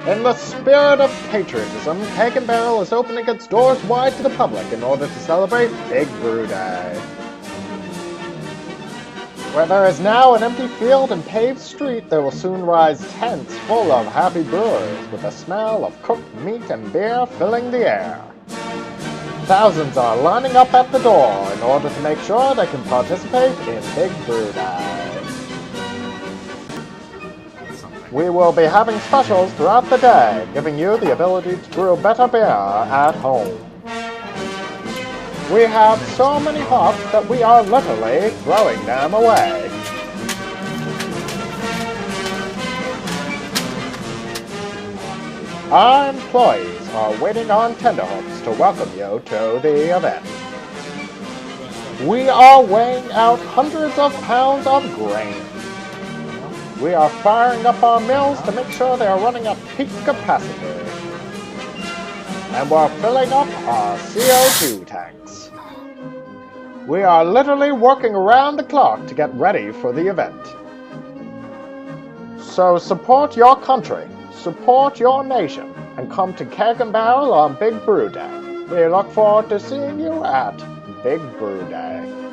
In the spirit of patriotism, Keg and Barrel is opening its doors wide to the public in order to celebrate Big Brew Day. Where there is now an empty field and paved street, there will soon rise tents full of happy brewers, with the smell of cooked meat and beer filling the air. Thousands are lining up at the door in order to make sure they can participate in Big Brew Day. We will be having specials throughout the day, giving you the ability to brew better beer at home. We have so many hops that we are literally throwing them away. Our employees are waiting on tenterhooks to welcome you to the event. We are weighing out hundreds of pounds of grain. We are firing up our mills to make sure they are running at peak capacity. And we're filling up our CO2 tanks. We are literally working around the clock to get ready for the event. So support your country, support your nation, and come to Keg and Barrel on Big Brew Day. We look forward to seeing you at Big Brew Day.